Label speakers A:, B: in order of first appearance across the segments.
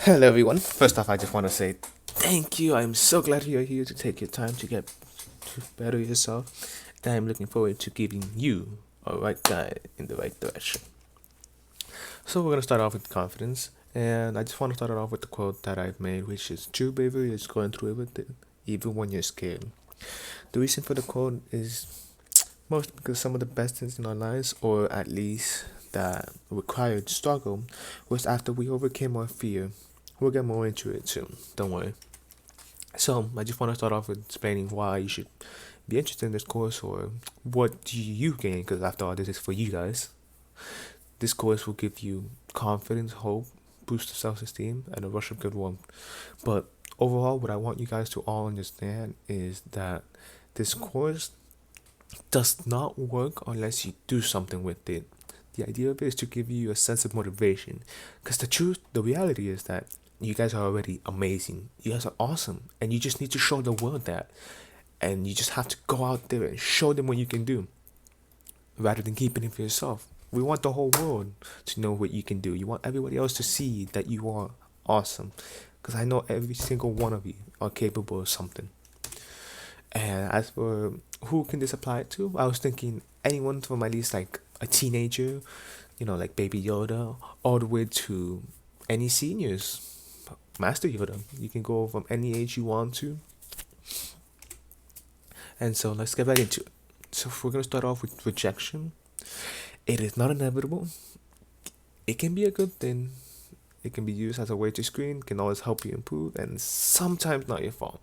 A: Hello, everyone. First off, I just want to say thank you. I'm so glad you're here to take your time to get to better yourself. And I'm looking forward to giving you a right guide in the right direction. So, we're going to start off with confidence. And I just want to start it off with the quote that I've made, which is true bravery is going through everything, even when you're scared. The reason for the quote is mostly because some of the best things in our lives, or at least that required struggle, was after we overcame our fear. We'll get more into it soon, don't worry. So, I just want to start off with explaining why you should be interested in this course or what do you gain, because after all, this is for you guys. This course will give you confidence, hope, boost of self esteem, and a rush of good warmth. But overall, what I want you guys to all understand is that this course does not work unless you do something with it. The idea of it is to give you a sense of motivation. Because the reality is that you guys are already amazing. You guys are awesome. And you just need to show the world that. And you just have to go out there and show them what you can do rather than keeping it for yourself. We want the whole world to know what you can do. You want everybody else to see that you are awesome. Because I know every single one of you are capable of something. And as for who can this apply to, I was thinking anyone from at least like a teenager, like Baby Yoda, all the way to any seniors, Master Yoda. You can go from any age you want to. And so let's get right into it. So if we're gonna start off with rejection, it is not inevitable. It can be a good thing. It can be used as a way to screen, can always help you improve, and sometimes not your fault.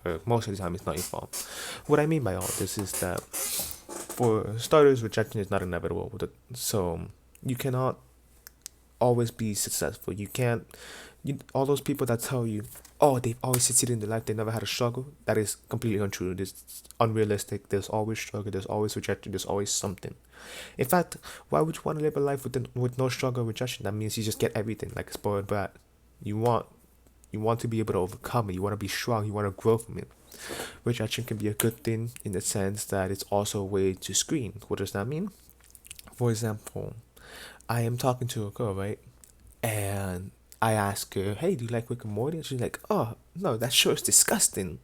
A: Or most of the time, it's not your fault. What I mean by all this is that, for starters, rejection is not inevitable. So you cannot always be successful. You can't. All those people that tell you, oh, they've always succeeded in their life, they never had a struggle. That is completely untrue. It's unrealistic. There's always struggle. There's always rejection. There's always something. In fact, why would you want to live a life with no struggle or rejection? That means you just get everything like a spoiled brat. You want you want to be able to overcome it. You want to be strong. You want to grow from it. Rejection can be a good thing in the sense that it's also a way to screen. What does that mean? For example, I am talking to a girl, right? And I ask her, hey, do you like Rick and Morty? And she's like, oh, no, that show is disgusting.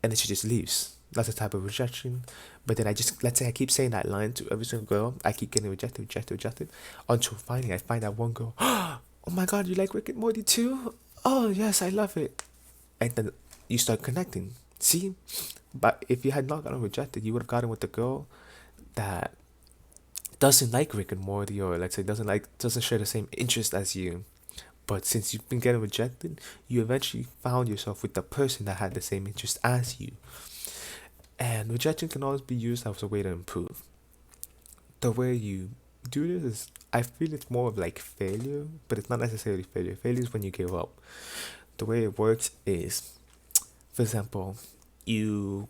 A: And then she just leaves. That's a type of rejection. But then let's say I keep saying that line to every single girl. I keep getting rejected. Until finally I find that one girl, oh my god, you like Rick and Morty too? Oh, yes, I love it. And then you start connecting. See? But if you had not gotten rejected, you would have gotten with the girl that doesn't like Rick and Morty, or let's say doesn't share the same interest as you. But since you've been getting rejected, you eventually found yourself with the person that had the same interest as you. And rejection can always be used as a way to improve. The way you do this is, I feel it's more of like failure, but it's not necessarily failure. Failure is when you give up. The way it works is, for example, you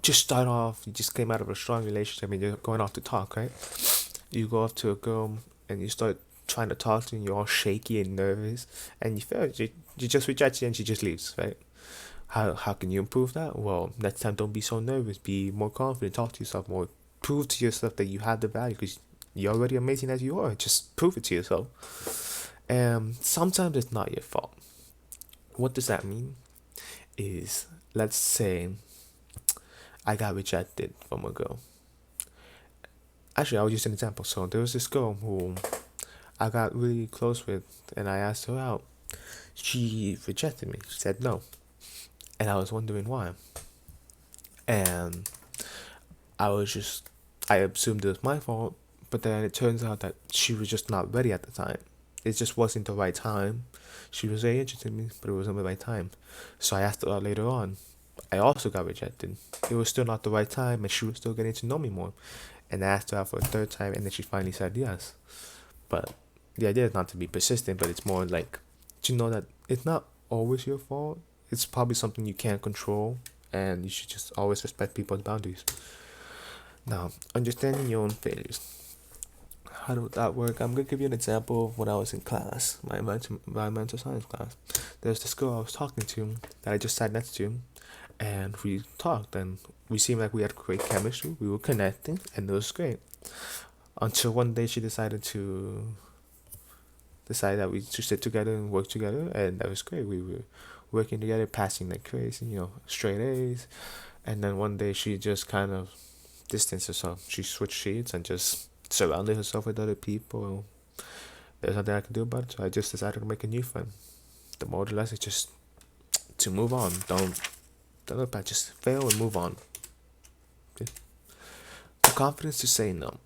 A: just start off, you just came out of a strong relationship and you're going off to talk, right? You go up to a girl and you start trying to talk to her and you're all shaky and nervous and you fail. You just reject her and she just leaves, right? How can you improve that? Well, next time don't be so nervous. Be more confident. Talk to yourself more. Prove to yourself that you have the value because you're already amazing as you are. Just prove it to yourself. And sometimes it's not your fault. What does that mean? Is, let's say I got rejected from a girl. Actually, I'll use an example. So there was this girl who I got really close with, and I asked her out. She rejected me. She said no, and I was wondering why. And I assumed it was my fault, but then it turns out that she was just not ready at the time. It just wasn't the right time. She was very interested in me, but it wasn't the right time. So I asked her out later on. I also got rejected. It was still not the right time, and she was still getting to know me more. And I asked her out for a third time, and then she finally said yes. But the idea is not to be persistent, but it's more like to know that it's not always your fault. It's probably something you can't control, and you should just always respect people's boundaries. Now, understanding your own failures. How does that work? I'm gonna give you an example of when I was in class, my environmental science class. There's this girl I was talking to that I just sat next to, and we talked, and we seemed like we had great chemistry. We were connecting, and it was great. Until one day she decided to decided that we should sit together and work together, and that was great. We were working together, passing like crazy, straight A's. And then one day she just kind of distanced herself. She switched sheets and just surrounded herself with other people. There's nothing I could do about it, so I just decided to make a new friend. The more or less is just to move on. Don't look back, just fail and move on. Okay? The confidence to say no.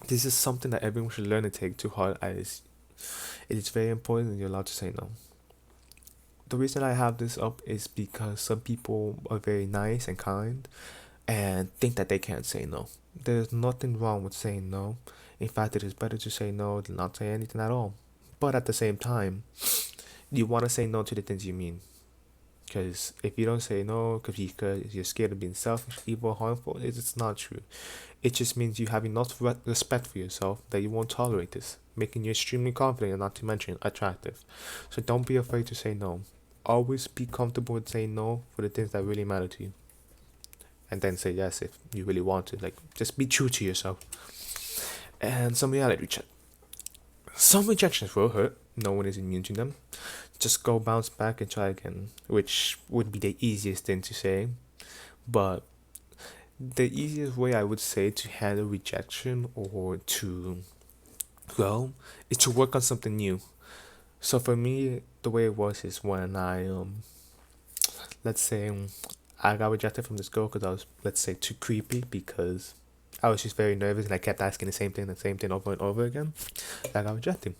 A: This is something that everyone should learn to take to heart, as it is very important that you're allowed to say no. The reason I have this up is because some people are very nice and kind and think that they can't say no. There's nothing wrong with saying no. In fact, it is better to say no than not say anything at all. But at the same time, you want to say no to the things you mean. Because if you don't say no because you're scared of being selfish, evil, harmful, it's not true. It just means you have enough respect for yourself that you won't tolerate this, making you extremely confident and not to mention attractive. So don't be afraid to say no. Always be comfortable with saying no for the things that really matter to you. And then say yes if you really want to. Like, just be true to yourself. And some reality check. Some rejections will hurt. No one is immune to them. Just go bounce back and try again, which would be the easiest thing to say. But the easiest way I would say to handle rejection or to grow is to work on something new. So for me, the way it was is when let's say I got rejected from this girl because I was, let's say, too creepy, because I was just very nervous and I kept asking the same thing over and over again. I got rejected.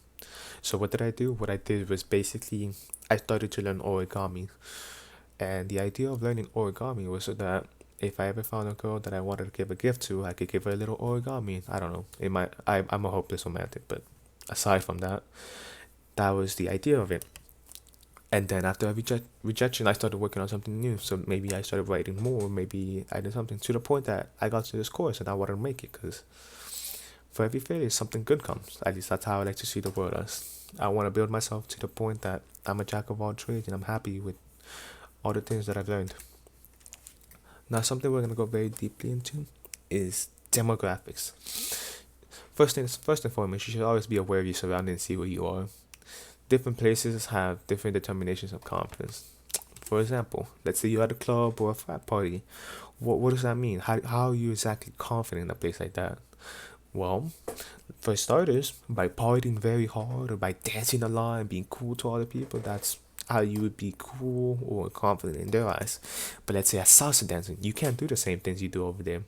A: So what did I do? What I did was basically I started to learn origami. And the idea of learning origami was so that if I ever found a girl that I wanted to give a gift to, I could give her a little origami. I don't know. I'm a hopeless romantic, but aside from that, that was the idea of it. And then after a rejection, I started working on something new. So maybe I started writing more. Maybe I did something to the point that I got to this course and I wanted to make it, because for every failure, something good comes. At least that's how I like to see the world as. I want to build myself to the point that I'm a jack of all trades and I'm happy with all the things that I've learned. Now, something we're going to go very deeply into is demographics. First and foremost, you should always be aware of your surroundings and see where you are. Different places have different determinations of confidence. For example, let's say you're at a club or a frat party. What does that mean? How are you exactly confident in a place like that? Well, for starters, by partying very hard or by dancing a lot and being cool to other people, that's how you would be cool or confident in their eyes. But let's say at salsa dancing, you can't do the same things you do over there.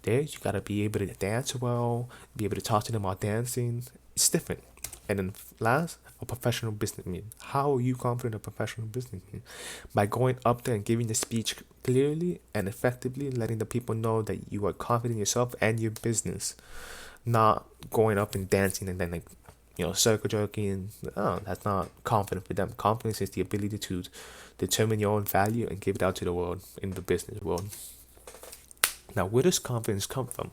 A: There, you gotta be able to dance well, be able to talk to them while dancing. It's different. And then last, a professional businessman. How are you confident a professional businessman? By going up there and giving the speech clearly and effectively, letting the people know that you are confident in yourself and your business. Not going up and dancing and then circle jerking. Oh, that's not confident for them. Confidence is the ability to determine your own value and give it out to the world in the business world. Now, where does confidence come from?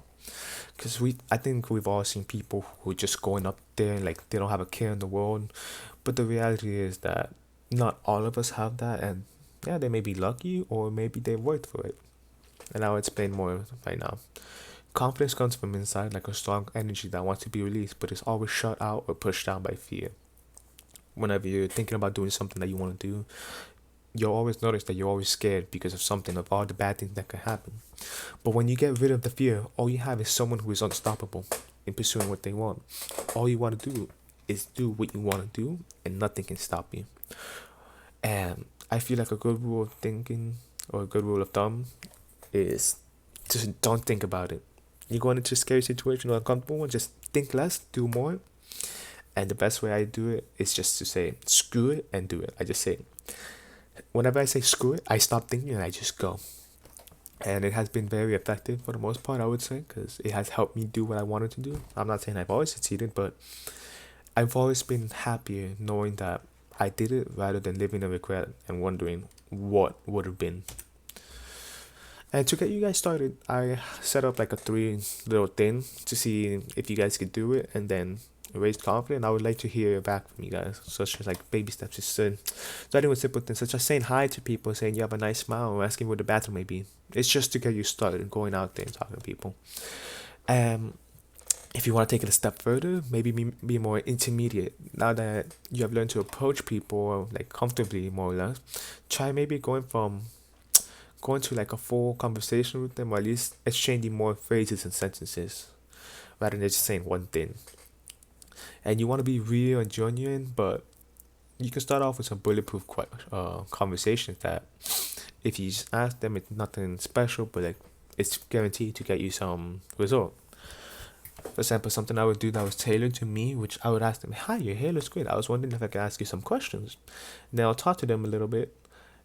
A: Because I think we've all seen people who are just going up there like they don't have a care in the world. But the reality is that not all of us have that, and yeah, they may be lucky or maybe they worked for it. And I'll explain more right now. Confidence comes from inside, like a strong energy that wants to be released, but is always shut out or pushed down by fear. Whenever you're thinking about doing something that you want to do, you'll always notice that you're always scared because of something, of all the bad things that can happen. But when you get rid of the fear, all you have is someone who is unstoppable in pursuing what they want. All you want to do is do what you want to do, and nothing can stop you. And I feel like a good rule of thinking, or a good rule of thumb, is just don't think about it. You're going into a scary situation or uncomfortable one, just think less, do more. And the best way I do it is just to say, screw it and do it. I just say, whenever I say screw it, I stop thinking and I just go. And it has been very effective for the most part, I would say, because it has helped me do what I wanted to do. I'm not saying I've always succeeded, but I've always been happier knowing that I did it rather than living in regret and wondering what would have been. And to get you guys started, I set up like a 3 little thing to see if you guys could do it and then raise confidence. I would like to hear back from you guys, such as like baby steps. Starting with simple things such as saying hi to people, saying you have a nice smile, or asking where the bathroom may be. It's just to get you started going out there and talking to people. If you want to take it a step further, maybe be more intermediate. Now that you have learned to approach people like comfortably, more or less, try maybe going to like a full conversation with them, or at least exchanging more phrases and sentences rather than just saying one thing. And you want to be real and genuine, but you can start off with some bulletproof conversations that if you just ask them, it's nothing special, but like it's guaranteed to get you some result. For example, something I would do that was tailored to me, which I would ask them, "Hi, your hair looks great. I was wondering if I could ask you some questions." And then I'll talk to them a little bit.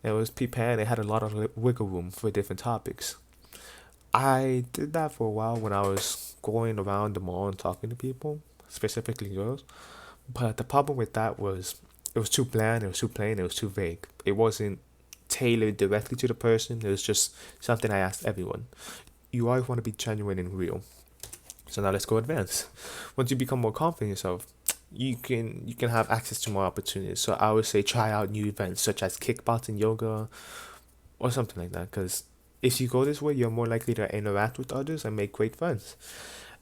A: And it was prepared. It had a lot of wiggle room for different topics. I did that for a while when I was going around the mall and talking to people, specifically girls. But the problem with that was it was too bland, it was too plain, it was too vague. It wasn't tailored directly to the person. It was just something I asked everyone. You always want to be genuine and real. So now let's go advance. Once you become more confident in yourself, you can have access to more opportunities. So I would say try out new events such as kickboxing, yoga, or something like that. Because if you go this way, you're more likely to interact with others and make great friends.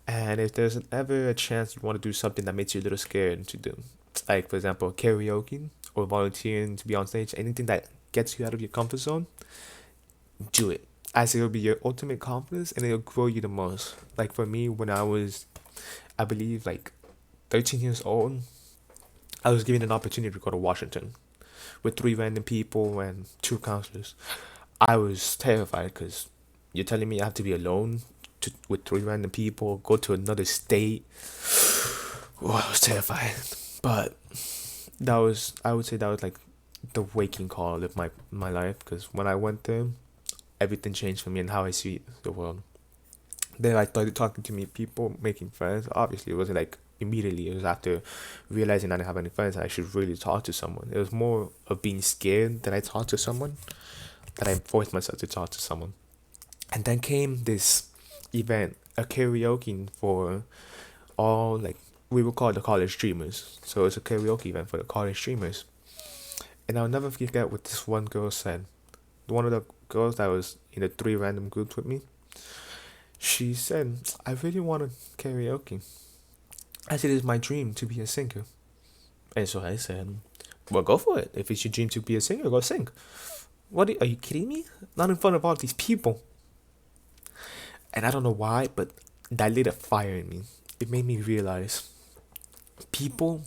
A: And if there's ever a chance you want to do something that makes you a little scared to do, like for example karaoke or volunteering to be on stage, anything that gets you out of your comfort zone, do it. As it'll be your ultimate confidence and it'll grow you the most. Like for me, when I was, I believe, like 13 years old, I was given an opportunity to go to Washington with three random people and two counselors. I was terrified because you're telling me I have to be alone with three random people, go to another state. Oh, I was terrified. But I would say that was like the waking call of my life, because when I went there, everything changed for me and how I see the world. Then I started talking to me people, making friends. Obviously, it wasn't like immediately. It was after realizing I didn't have any friends and I should really talk to someone. It was more of being scared that I talked to someone, that I forced myself to talk to someone. And then came this event, a karaoke for all, like, we would call it the college streamers. So it's a karaoke event for the college streamers. And I'll never forget what this one girl said. One of the girls that was in the three random groups with me, she said, "I really want to karaoke. I said, it's my dream to be a singer." And so I said, "Well, go for it. If it's your dream to be a singer, go sing." What are you kidding me? Not in front of all these people. And I don't know why, but that lit a fire in me. It made me realize people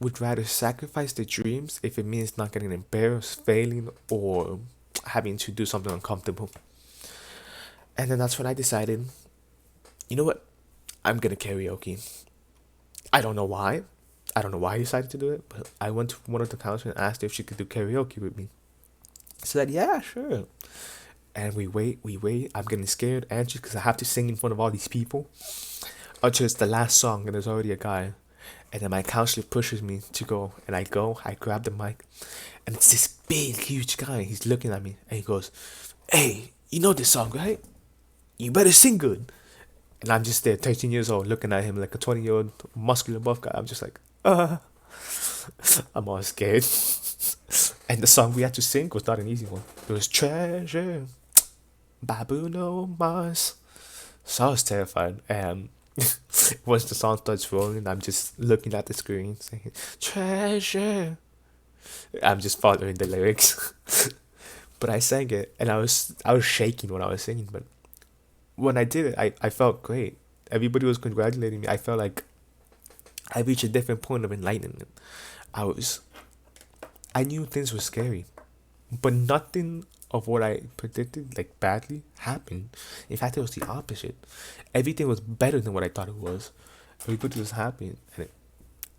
A: would rather sacrifice their dreams if it means not getting embarrassed, failing, or having to do something uncomfortable. And then that's when I decided, you know what? I'm gonna karaoke. I don't know why. I don't know why I decided to do it, but I went to one of the counselors and asked her if she could do karaoke with me. She said, "Yeah, sure." And we wait. I'm getting scared, anxious, because I have to sing in front of all these people. Until it's the last song and there's already a guy. And then my counselor pushes me to go. And I go, I grab the mic. And it's this big, huge guy. He's looking at me and he goes, "Hey, you know this song, right? You better sing good." And I'm just there, 13 years old, looking at him like a 20-year-old muscular buff guy. I'm just like, I'm all scared. And the song we had to sing was not an easy one. It was "Treasure" by Bruno Mars. So I was terrified. And once the song starts rolling, I'm just looking at the screen saying, "Treasure." I'm just following the lyrics. But I sang it and I was shaking when I was singing, but when I did it, I felt great. Everybody was congratulating me. I felt like I reached a different point of enlightenment. I was I knew things were scary, but nothing of what I predicted, like badly, happened. In fact, it was the opposite. Everything was better than what I thought it was. Everybody was happy,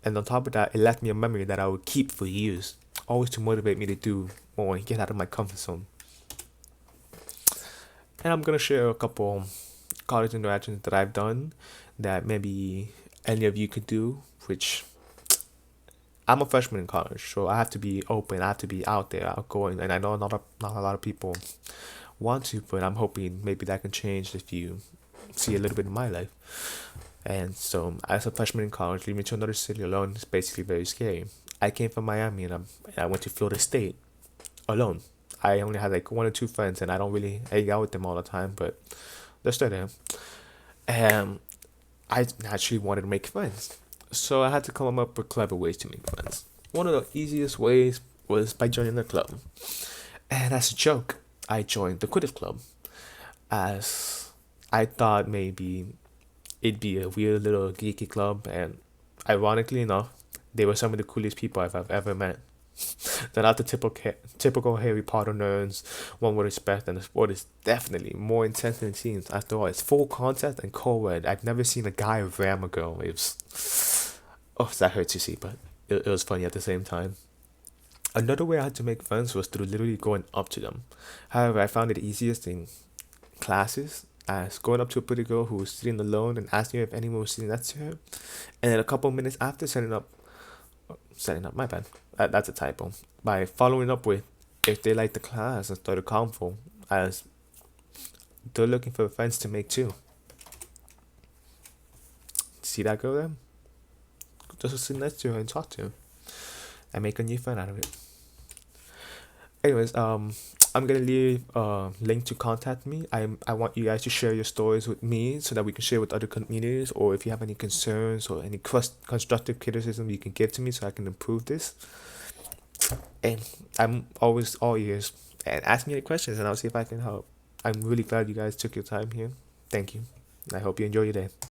A: and on top of that, it left me a memory that I would keep for years, always to motivate me to do more and get out of my comfort zone. And I'm gonna share a couple college interactions that I've done that maybe any of you could do, which I'm a freshman in college, so I have to be open. I have to be out there, outgoing, and I know not a lot of people want to, but I'm hoping maybe that can change if you see a little bit of my life. And so, as a freshman in college, leaving to another city alone is basically very scary. I came from Miami and I went to Florida State alone. I only had like one or two friends, and I don't really hang out with them all the time, but they're still there. And I naturally wanted to make friends. So I had to come up with clever ways to make friends. One of the easiest ways was by joining a club. And as a joke, I joined the Quidditch Club, as I thought maybe it'd be a weird little geeky club, and ironically enough, they were some of the coolest people I've ever met. They're not the typical Harry Potter nerds one would expect, and the sport is definitely more intense than it seems. After all, it's full contact and co-ed. I've never seen a guy ram a girl. It was, oh, that hurts to see, but it was funny at the same time. Another way I had to make friends was through literally going up to them. However, I found it easiest in classes, as going up to a pretty girl who was sitting alone and asking her if anyone was sitting next to her, and then a couple minutes after setting up my bad, that's a typo, by following up with if they liked the class and started convo, as they're looking for friends to make too. See that girl there? Just sit next to her and talk to her and make a new friend out of it. Anyways, I'm gonna leave a link to contact me. I want you guys to share your stories with me so that we can share with other communities, or if you have any concerns or any constructive criticism you can give to me so I can improve this. And I'm always all ears. And ask me any questions and I'll see if I can help. I'm really glad you guys took your time here. Thank you. I hope you enjoy your day.